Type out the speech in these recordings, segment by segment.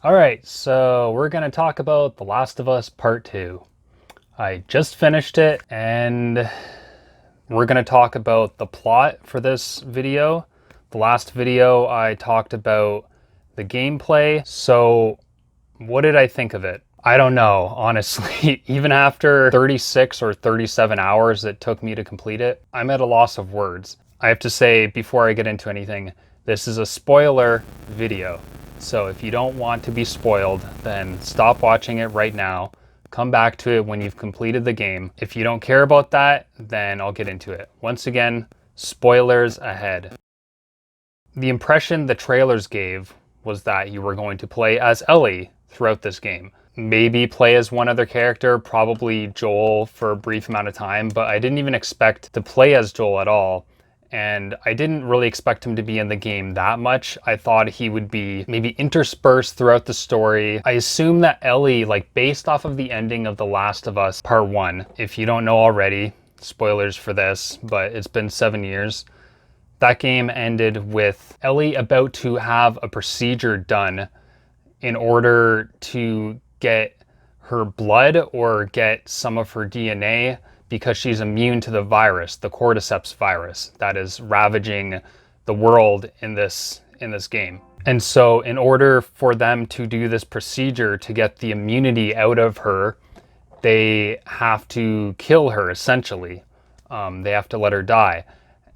All right, so we're going to talk about The Last of Us Part 2. I just finished it, and we're going to talk about the plot for this video. The last video, I talked about the gameplay. So, what did I think of it? I don't know, honestly. Even after 36 or 37 hours it took me to complete it, I'm at a loss of words. I have to say, before I get into anything, this is a spoiler video. So if you don't want to be spoiled, then stop watching it right now. Come back to it when you've completed the game. If you don't care about that, then I'll get into it. Once again, spoilers ahead. The impression the trailers gave was that you were going to play as Ellie throughout this game. Maybe play as one other character, probably Joel for a brief amount of time, but I didn't even expect to play as Joel at all. And I didn't really expect him to be in the game that much. I thought he would be maybe interspersed throughout the story. I assume that Ellie, like based off of the ending of The Last of Us Part 1, if you don't know already, spoilers for this, but it's been 7 years. That game ended with Ellie about to have a procedure done in order to get her blood or get some of her DNA because she's immune to the virus, the cordyceps virus that is ravaging the world in this game. And so in order for them to do this procedure to get the immunity out of her, they have to kill her essentially. They have to let her die.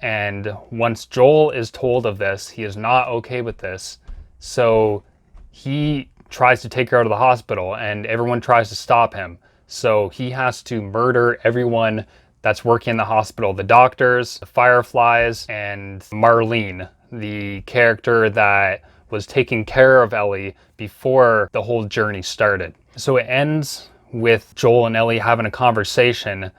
And once Joel is told of this, he is not okay with this. So he tries to take her out of the hospital and everyone tries to stop him. So he has to murder everyone that's working in the hospital, the doctors, the Fireflies, and Marlene, the character that was taking care of Ellie before the whole journey started. So it ends with Joel and Ellie having a conversation,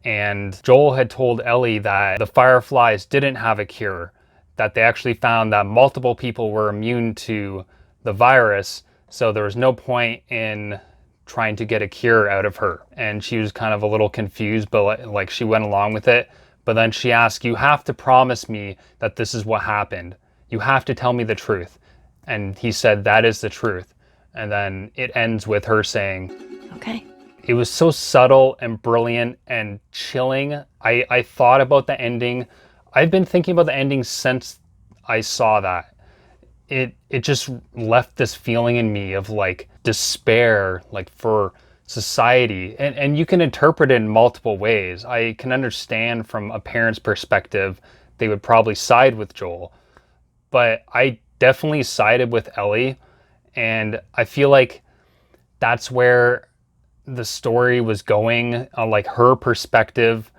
and Joel had told Ellie that the Fireflies didn't have a cure, that they actually found that multiple people were immune to the virus, so there was no point in trying to get a cure out of her. And she was kind of a little confused, but like she went along with it. But then she asked, "You have to promise me that this is what happened. You have to tell me the truth." And he said, "That is the truth." And then it ends with her saying, "Okay." It was so subtle and brilliant and chilling. I thought about the ending. I've been thinking about the ending since I saw that. It just left this feeling in me of like despair, like for society. And you can interpret it in multiple ways. I can understand from a parent's perspective, they would probably side with Joel. But I definitely sided with Ellie. And I feel like that's where the story was going, like her perspective.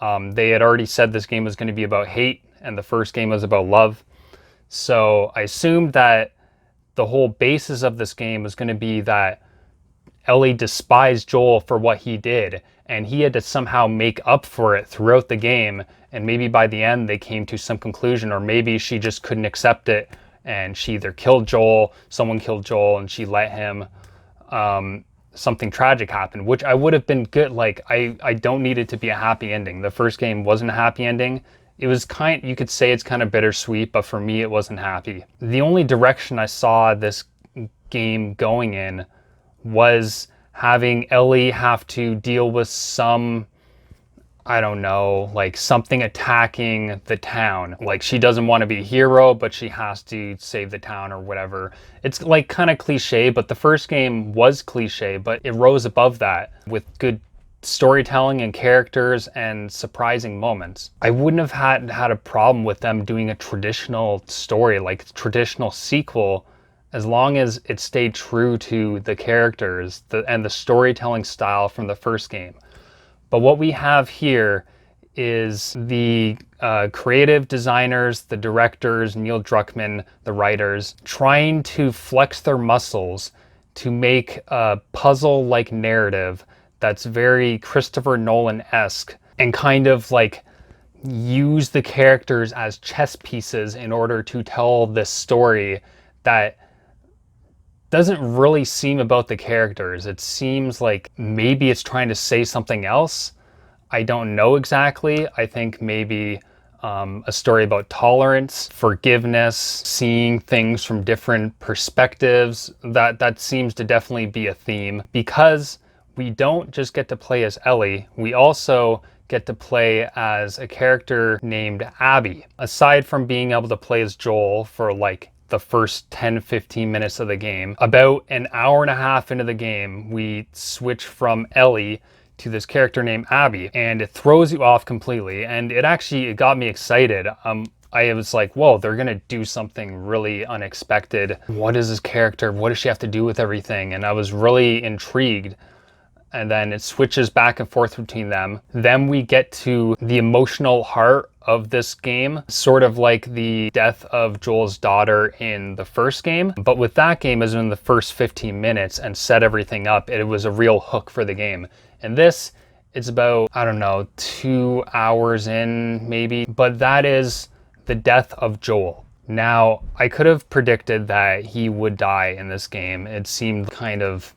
They had already said this game was going to be about hate, and the first game was about love. So I assumed that the whole basis of this game was going to be that Ellie despised Joel for what he did, and he had to somehow make up for it throughout the game. And maybe by the end they came to some conclusion, or maybe she just couldn't accept it, and she either killed Joel, someone killed Joel, and she let him. Something tragic happened, which I would have been good. Like I don't need it to be a happy ending. The first game wasn't a happy ending. It was you could say it's kind of bittersweet, but for me it wasn't happy. The only direction I saw this game going in was having Ellie have to deal with some, I don't know, like something attacking the town. Like she doesn't want to be a hero, but she has to save the town or whatever. It's like kind of cliche, but the first game was cliche, but it rose above that with good storytelling and characters and surprising moments. I wouldn't have had a problem with them doing a traditional story, like traditional sequel, as long as it stayed true to the characters and the storytelling style from the first game. But what we have here is the creative designers, the directors, Neil Druckmann, the writers, trying to flex their muscles to make a puzzle-like narrative that's very Christopher Nolan-esque, and kind of like use the characters as chess pieces in order to tell this story that doesn't really seem about the characters. It seems like maybe it's trying to say something else. I don't know exactly. I think maybe a story about tolerance, forgiveness, seeing things from different perspectives. That seems to definitely be a theme, because we don't just get to play as Ellie, we also get to play as a character named Abby. Aside from being able to play as Joel for like the first 10-15 minutes of the game, about an hour and a half into the game, we switch from Ellie to this character named Abby, and it throws you off completely. And it got me excited. I was like, whoa, they're gonna do something really unexpected. What is this character? What does she have to do with everything? And I was really intrigued. And then it switches back and forth between them. Then we get to the emotional heart of this game, sort of like the death of Joel's daughter in the first game. But with that game, as in the first 15 minutes and set everything up, it was a real hook for the game. And this, it's about, I don't know, 2 hours in maybe, but that is the death of Joel. Now, I could have predicted that he would die in this game. It seemed kind of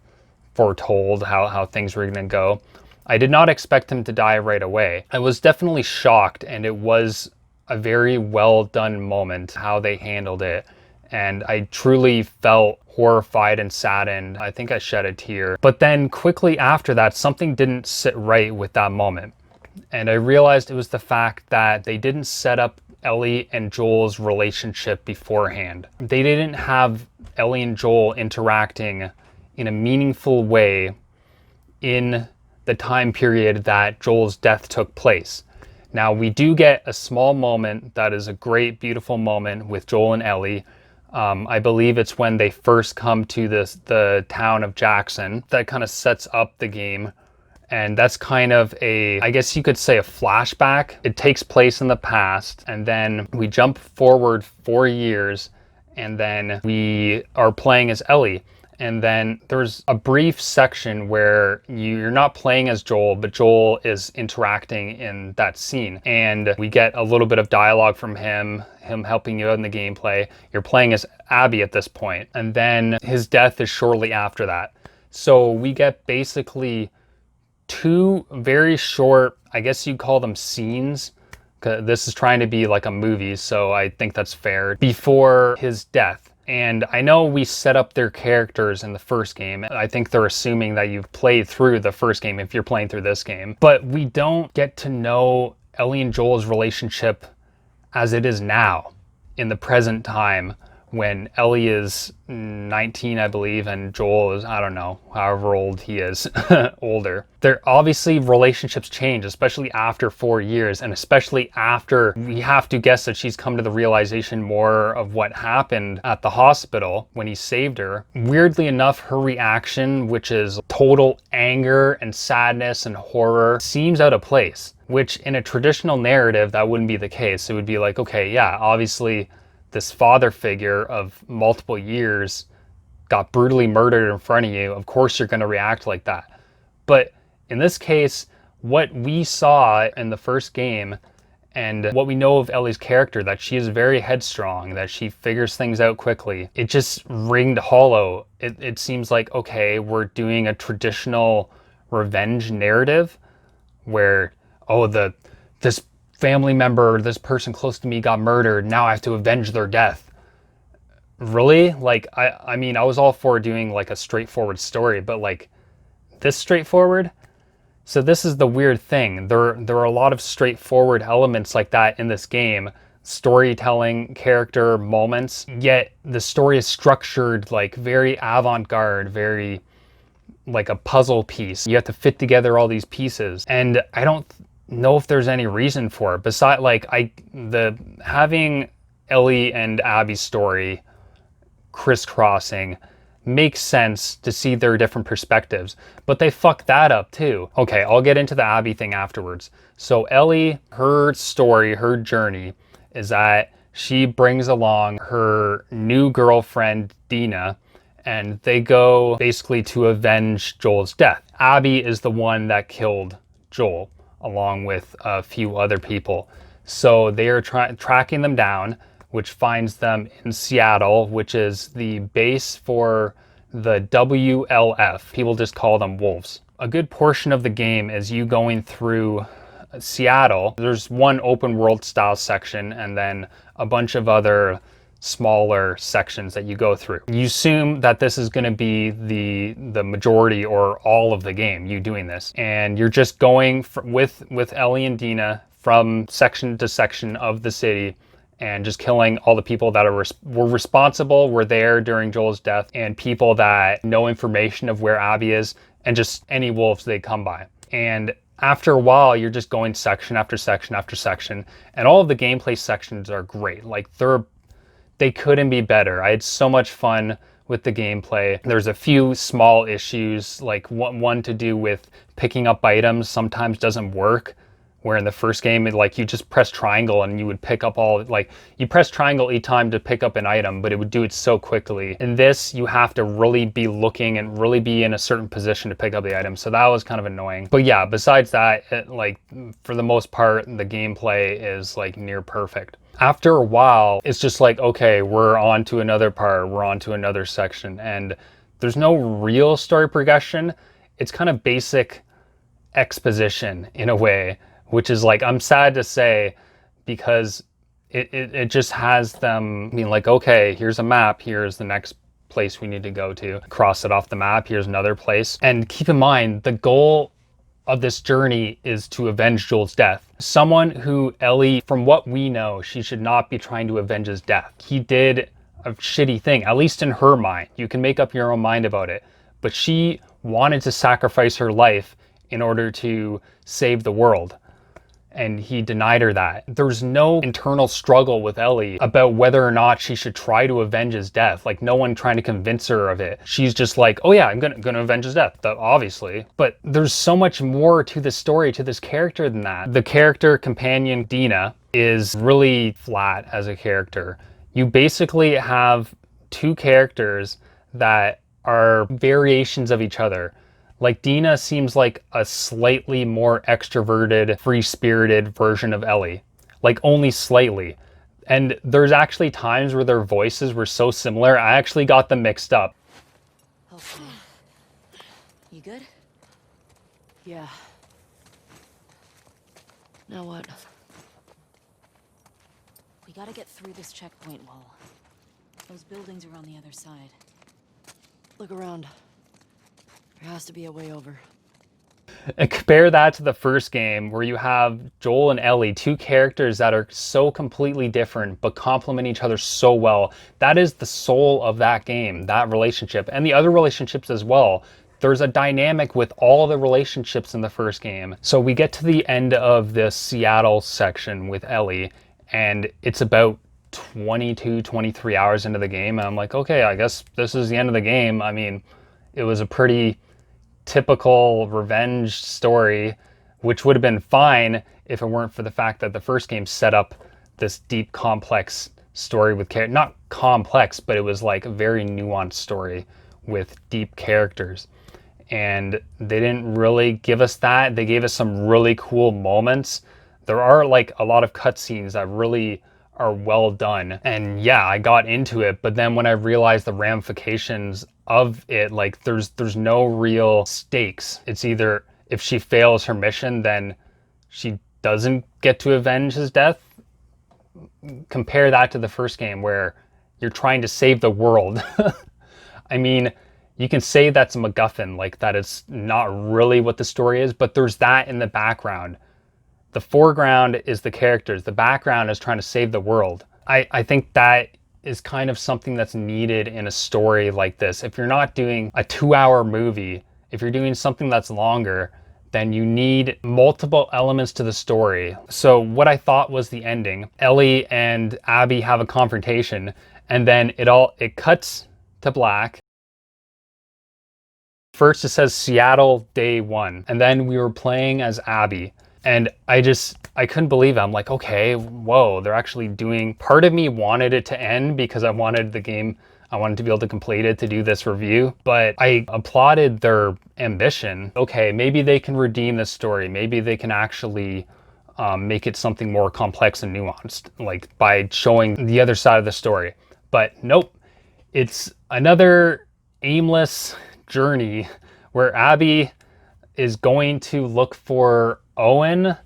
foretold how things were going to go. I did not expect him to die right away. I was definitely shocked, and it was a very well done moment how they handled it. And I truly felt horrified and saddened. I think I shed a tear. But then quickly after that, something didn't sit right with that moment. And I realized it was the fact that they didn't set up Ellie and Joel's relationship beforehand. They didn't have Ellie and Joel interacting in a meaningful way in the time period that Joel's death took place. Now, we do get a small moment that is a great, beautiful moment with Joel and Ellie. I believe it's when they first come to the town of Jackson. That kind of sets up the game. And that's kind of I guess you could say, a flashback. It takes place in the past, and then we jump forward 4 years, and then we are playing as Ellie. And then there's a brief section where you're not playing as Joel, but Joel is interacting in that scene. And we get a little bit of dialogue from him helping you out in the gameplay. You're playing as Abby at this point. And then his death is shortly after that. So we get basically 2 very short, I guess you'd call them scenes. This is trying to be like a movie, so I think that's fair, before his death. And I know we set up their characters in the first game. I think they're assuming that you've played through the first game if you're playing through this game. But we don't get to know Ellie and Joel's relationship as it is now, in the present time, when Ellie is 19, I believe, and Joel is, I don't know, however old he is, older. Obviously, relationships change, especially after 4 years, and especially after we have to guess that she's come to the realization more of what happened at the hospital when he saved her. Weirdly enough, her reaction, which is total anger and sadness and horror, seems out of place, which in a traditional narrative, that wouldn't be the case. It would be like, okay, yeah, obviously, this father figure of multiple years got brutally murdered in front of you. Of course you're going to react like that. But in this case, what we saw in the first game and what we know of Ellie's character, that she is very headstrong, that she figures things out quickly, it just ringed hollow. It seems like, okay, we're doing a traditional revenge narrative where, oh, this family member, this person close to me got murdered, now I have to avenge their death. Really? Like, I mean, I was all for doing like a straightforward story, but like this straightforward? So this is the weird thing. There are a lot of straightforward elements like that in this game, storytelling, character moments, yet the story is structured like very avant-garde, very like a puzzle piece. You have to fit together all these pieces, and I don't know if there's any reason for it besides like having Ellie and Abby's story crisscrossing makes sense to see their different perspectives, but they fuck that up too. Okay, I'll get into the Abby thing afterwards. So Ellie, her story, her journey is that she brings along her new girlfriend Dina, and they go basically to avenge Joel's death. Abby is the one that killed Joel, along with a few other people. So they are tracking them down, which finds them in Seattle, which is the base for the WLF. People just call them Wolves. A good portion of the game is you going through Seattle, there's one open world style section and then a bunch of other smaller sections that you go through. You assume that this is going to be the majority or all of the game, you doing this, and you're just going with Ellie and Dina from section to section of the city and just killing all the people that were responsible, were there during Joel's death, and people that know information of where Abby is, and just any wolves they come by. And after a while, you're just going section after section after section, and all of the gameplay sections are great. Like, they couldn't be better. I had so much fun with the gameplay. There's a few small issues, like one to do with picking up items sometimes doesn't work, where in the first game, like, you just press triangle and you would pick up you press triangle each time to pick up an item, but it would do it so quickly. In this, you have to really be looking and really be in a certain position to pick up the item. So that was kind of annoying. But yeah, besides that, for the most part, the gameplay is like near perfect. After a while, it's just like, okay, we're on to another part, we're on to another section, and there's no real story progression. It's kind of basic exposition in a way, which is like, I'm sad to say, because it just has them being like, okay, here's a map, here's the next place we need to go to, cross it off the map, here's another place. And keep in mind, the goal of this journey is to avenge Joel's death. Someone who Ellie, from what we know, she should not be trying to avenge his death. He did a shitty thing, at least in her mind. You can make up your own mind about it. But she wanted to sacrifice her life in order to save the world, and he denied her that. There's no internal struggle with Ellie about whether or not she should try to avenge his death. Like, no one trying to convince her of it. She's just like, oh yeah, I'm gonna avenge his death, obviously. But there's so much more to this story, to this character than that. The character companion, Dina, is really flat as a character. You basically have two characters that are variations of each other. Like, Dina seems like a slightly more extroverted, free-spirited version of Ellie. Like, only slightly. And there's actually times where their voices were so similar, I actually got them mixed up. Okay. You good? Yeah. Now what? We gotta get through this checkpoint wall. Those buildings are on the other side. Look around. There has to be a way over. And compare that to the first game, where you have Joel and Ellie, two characters that are so completely different but complement each other so well. That is the soul of that game, that relationship, and the other relationships as well. There's a dynamic with all the relationships in the first game. So we get to the end of the Seattle section with Ellie, and it's about 22, 23 hours into the game, and I'm like, okay, I guess this is the end of the game. I mean, it was a pretty typical revenge story, which would have been fine if it weren't for the fact that the first game set up this deep, complex story with not complex, but it was like a very nuanced story with deep characters. And they didn't really give us that. They gave us some really cool moments. There are like a lot of cutscenes that really are well done. And yeah, I got into it, but then when I realized the ramifications of it, like, there's no real stakes. It's either if she fails her mission, then she doesn't get to avenge his death. Compare that to the first game, where you're trying to save the world. I mean, you can say that's a MacGuffin, like that is not really what the story is, but there's that in the background. The foreground is the characters. The background is trying to save the world. I think that is kind of something that's needed in a story like this. If you're not doing a 2-hour movie, if you're doing something that's longer, then you need multiple elements to the story. So what I thought was the ending, Ellie and Abby have a confrontation, and then it cuts to black. First it says Seattle Day 1, and then we were playing as Abby. And I couldn't believe it. I'm like, okay, whoa, they're actually doing... Part of me wanted it to end because I wanted the game, I wanted to be able to complete it to do this review. But I applauded their ambition. Okay, maybe they can redeem this story. Maybe they can actually make it something more complex and nuanced, like by showing the other side of the story. But nope, it's another aimless journey where Abby is going to look for Owen,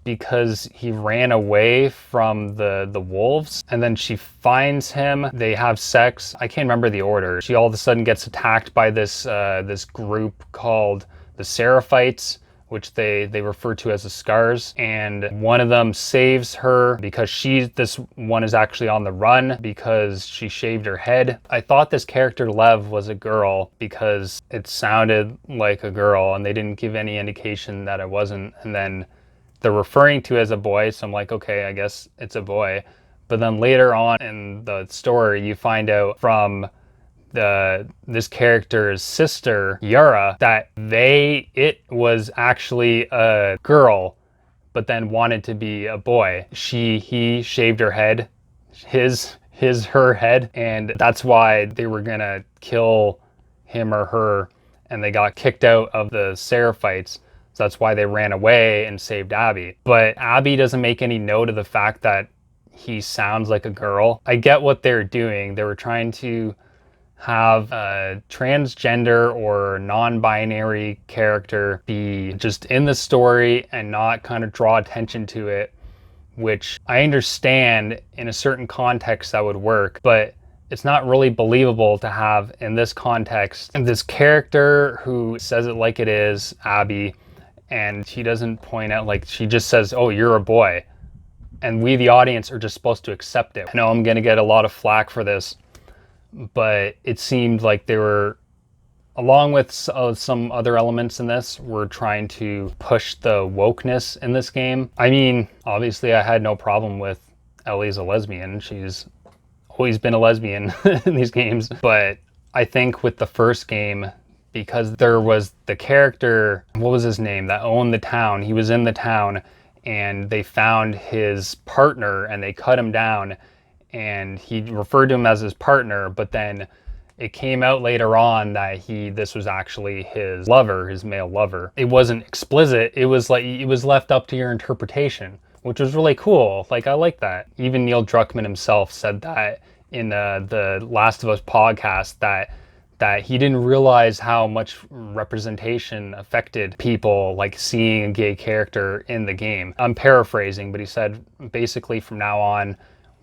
because he ran away from the wolves, and then she finds him. They have sex. I can't remember the order. She all of a sudden gets attacked by this this group called the Seraphites, which they refer to as the Scars, and one of them saves her because this one is actually on the run because she shaved her head. I thought this character Lev was a girl because it sounded like a girl, and they didn't give any indication that it wasn't, and then they're referring to as a boy, so I'm like, okay, I guess it's a boy. But then later on in the story, you find out from this character's sister, Yara, that it was actually a girl, but then wanted to be a boy. He shaved her head, her head, and that's why they were gonna kill him or her, and they got kicked out of the Seraphites. So that's why they ran away and saved Abby. But Abby doesn't make any note of the fact that he sounds like a girl. I get what they're doing. They were trying to have a transgender or non-binary character be just in the story and not kind of draw attention to it, which I understand in a certain context that would work, but it's not really believable to have in this context this character who says it like it is, Abby, and she doesn't point out, like, she just says, oh, you're a boy. And we, the audience, are just supposed to accept it. I know I'm going to get a lot of flack for this, but it seemed like they were, along with some other elements in this, were trying to push the wokeness in this game. I mean, obviously I had no problem with Ellie's a lesbian. She's always been a lesbian in these games. But I think with the first game, because there was the character, what was his name, that owned the town. He was in the town and they found his partner and they cut him down, and he referred to him as his partner, but then it came out later on that this was actually his lover, his male lover. It wasn't explicit. It was like, it was left up to your interpretation, which was really cool. Like, I like that. Even Neil Druckmann himself said that in the Last of Us podcast, that he didn't realize how much representation affected people, like seeing a gay character in the game. I'm paraphrasing, but he said basically from now on,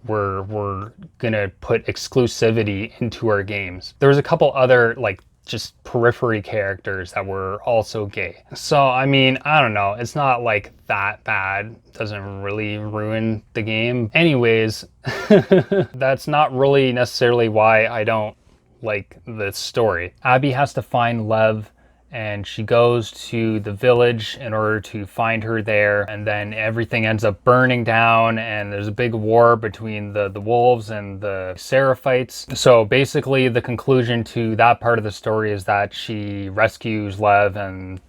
we're gonna put exclusivity into our games. There was a couple other, like, just periphery characters that were also gay. So, I mean, I don't know. It's not like that bad. It doesn't really ruin the game. Anyways, that's not really necessarily why I don't like the story. Abby has to find Lev, and she goes to the village in order to find her there, and then everything ends up burning down, and there's a big war between the wolves and the Seraphites. So basically the conclusion to that part of the story is that she rescues Lev and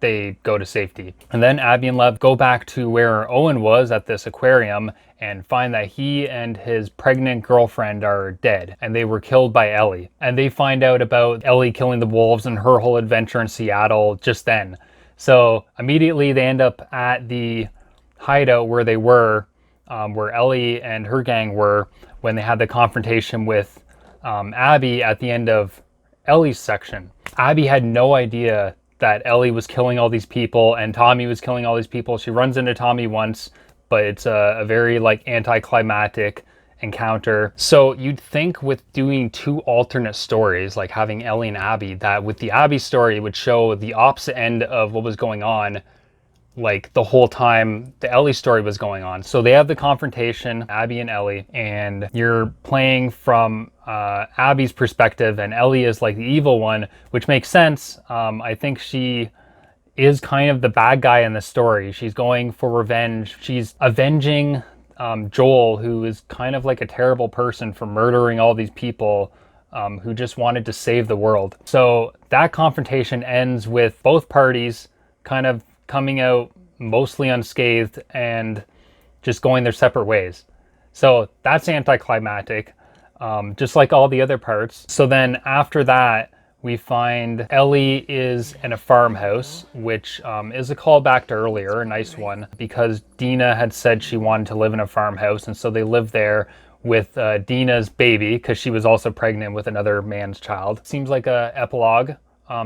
they go to safety. And then Abby and Lev go back to where Owen was at this aquarium and find that he and his pregnant girlfriend are dead, and they were killed by Ellie. And they find out about Ellie killing the wolves and her whole adventure in Seattle just then. So immediately they end up at the hideout where they were, where Ellie and her gang were, when they had the confrontation with Abby at the end of Ellie's section. Abby had no idea that Ellie was killing all these people and Tommy was killing all these people. She runs into Tommy once, but it's a very, like, anticlimactic encounter. So you'd think with doing two alternate stories, like having Ellie and Abby, that with the Abby story it would show the opposite end of what was going on, like the whole time the Ellie story was going on. So they have the confrontation, Abby and Ellie, and you're playing from Abby's perspective, and Ellie is like the evil one, which makes sense. I think she is kind of the bad guy in the story. She's going for revenge. She's avenging Joel, who is kind of like a terrible person for murdering all these people who just wanted to save the world. So that confrontation ends with both parties kind of coming out mostly unscathed and just going their separate ways. So that's anticlimactic, just like all the other parts. So then after that, we find Ellie is in a farmhouse, which is a callback to earlier, a nice one, because Dina had said she wanted to live in a farmhouse, and so they live there with Dina's baby, because she was also pregnant with another man's child. Seems like a epilogue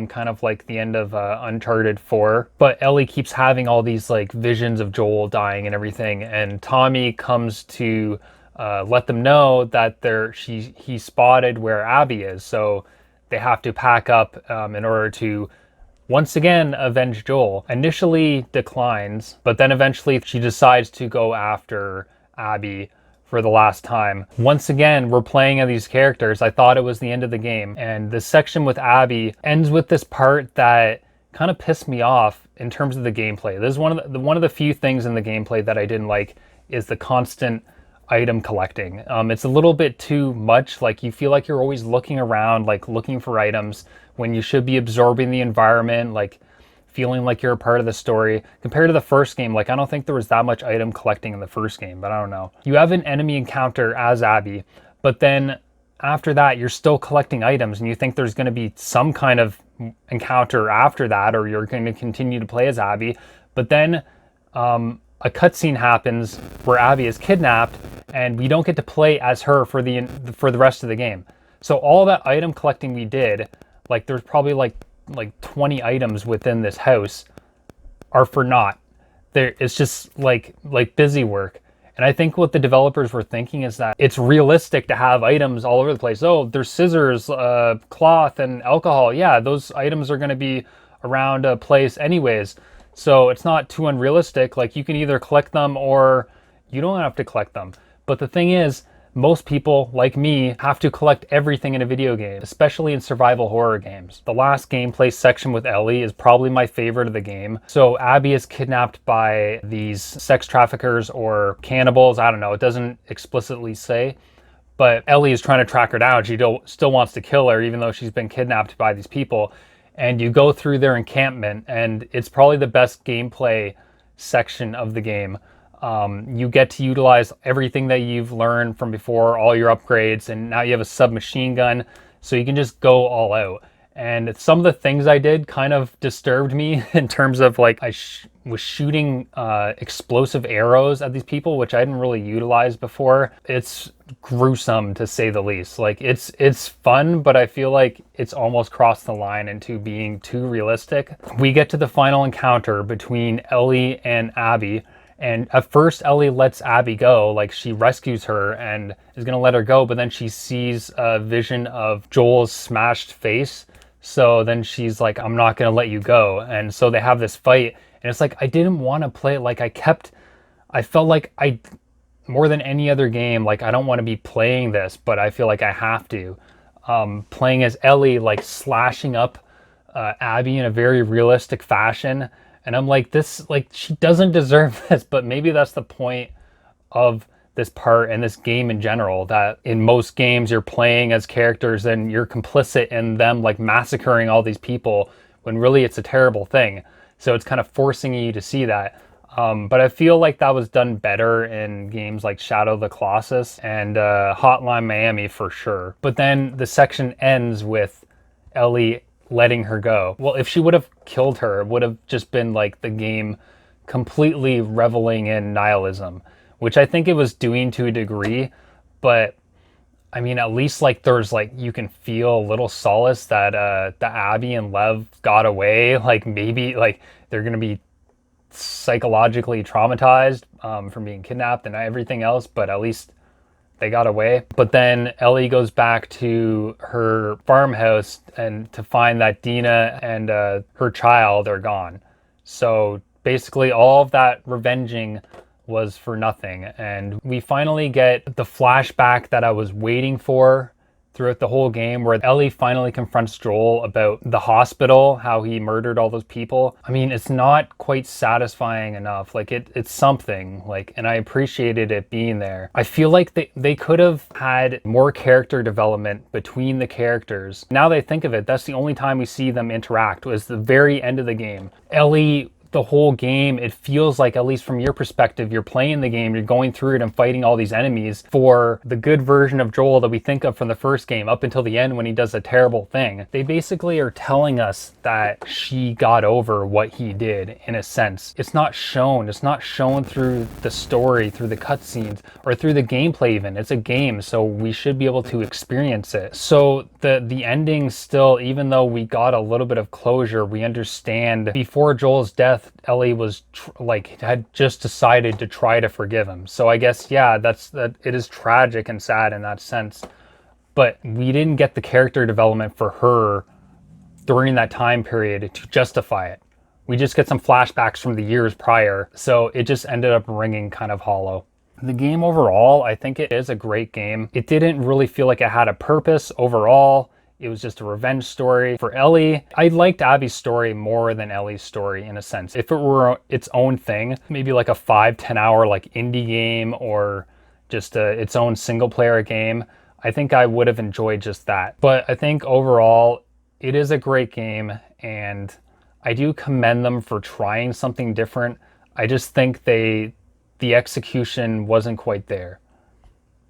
kind of like the end of Uncharted 4. But Ellie keeps having all these like visions of Joel dying and everything, and Tommy comes to let them know that he spotted where Abby is, so they have to pack up in order to once again avenge Joel. Initially declines, but then eventually she decides to go after Abby for the last time. Once again, we're playing as these characters. I thought it was the end of the game, and this section with Abby ends with this part that kind of pissed me off in terms of the gameplay. This is one of the few things in the gameplay that I didn't like, is the constant item collecting. It's a little bit too much. Like, you feel like you're always looking around, like looking for items when you should be absorbing the environment, like feeling like you're a part of the story. Compared to the first game, like I don't think there was that much item collecting in the first game, but I don't know. You have an enemy encounter as Abby, but then after that you're still collecting items, and you think there's going to be some kind of encounter after that, or you're going to continue to play as Abby. But then a cutscene happens where Abby is kidnapped, and we don't get to play as her for the rest of the game. So all that item collecting we did, like there's probably like 20 items within this house, are for naught. It's just like busy work. And I think what the developers were thinking is that it's realistic to have items all over the place. Oh, there's scissors, cloth, and alcohol. Yeah, those items are going to be around a place anyways. So it's not too unrealistic. Like, you can either collect them or you don't have to collect them. But the thing is, most people, like me, have to collect everything in a video game, especially in survival horror games. The last gameplay section with Ellie is probably my favorite of the game. So Abby is kidnapped by these sex traffickers or cannibals. I don't know, it doesn't explicitly say. But Ellie is trying to track her down. She still wants to kill her, even though she's been kidnapped by these people. And you go through their encampment, and it's probably the best gameplay section of the game. You get to utilize everything that you've learned from before, all your upgrades, and now you have a submachine gun, so you can just go all out. And some of the things I did kind of disturbed me in terms of, like, I was shooting explosive arrows at these people, which I didn't really utilize before. It's gruesome, to say the least. Like, it's fun, but I feel like it's almost crossed the line into being too realistic. We get to the final encounter between Ellie and Abby. And at first, Ellie lets Abby go, like she rescues her and is going to let her go, but then she sees a vision of Joel's smashed face. So then she's like, I'm not going to let you go. And so they have this fight, and it's like, I didn't want to play it. Like, I felt like more than any other game, like, I don't want to be playing this, but I feel like I have to. Playing as Ellie, like slashing up Abby in a very realistic fashion. And I'm like, she doesn't deserve this, but maybe that's the point of this part and this game in general, that in most games you're playing as characters and you're complicit in them, like, massacring all these people, when really it's a terrible thing. So it's kind of forcing you to see that. But I feel like that was done better in games like Shadow of the Colossus and Hotline Miami for sure. But then the section ends with Ellie letting her go. Well, if she would have killed her, it would have just been like the game completely reveling in nihilism, which I think it was doing to a degree. But I mean, at least, like, there's, like, you can feel a little solace that the Abby and Lev got away. Like, maybe, like, they're gonna be psychologically traumatized from being kidnapped and everything else, but at least they got away. But then Ellie goes back to her farmhouse and to find that Dina and her child are gone. So basically all of that revenging was for nothing. And we finally get the flashback that I was waiting for throughout the whole game, where Ellie finally confronts Joel about the hospital, how he murdered all those people. I mean, it's not quite satisfying enough. Like, it's something, like, and I appreciated it being there. I feel like they could have had more character development between the characters. Now that I think of it, that's the only time we see them interact, was the very end of the game. Ellie the whole game, it feels like, at least from your perspective, you're playing the game, you're going through it and fighting all these enemies for the good version of Joel that we think of from the first game up until the end when he does a terrible thing. They basically are telling us that she got over what he did, in a sense. It's not shown through the story, through the cutscenes, or through the gameplay even. It's a game, so we should be able to experience it. So the ending still, even though we got a little bit of closure, we understand before Joel's death, Ellie was had just decided to try to forgive him. So I guess, yeah, it is tragic and sad in that sense. But we didn't get the character development for her during that time period to justify it. We just get some flashbacks from the years prior. So it just ended up ringing kind of hollow. The game overall, I think it is a great game. It didn't really feel like it had a purpose overall. It was just a revenge story for Ellie. I liked Abby's story more than Ellie's story, in a sense. If it were its own thing, maybe like a 5-10 hour like indie game, or just its own single player game, I think I would have enjoyed just that. But I think overall, it is a great game, and I do commend them for trying something different. I just think the execution wasn't quite there.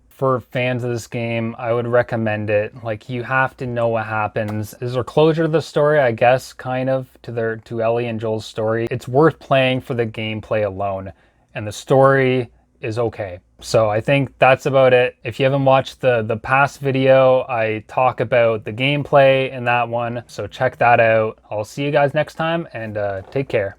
For fans of this game, I would recommend it. Like, you have to know what happens. Is there closure to the story? I guess, kind of, to Ellie and Joel's story. It's worth playing for the gameplay alone, and the story is okay. So I think that's about it. If you haven't watched the past video, I talk about the gameplay in that one, so check that out. I'll see you guys next time, and take care.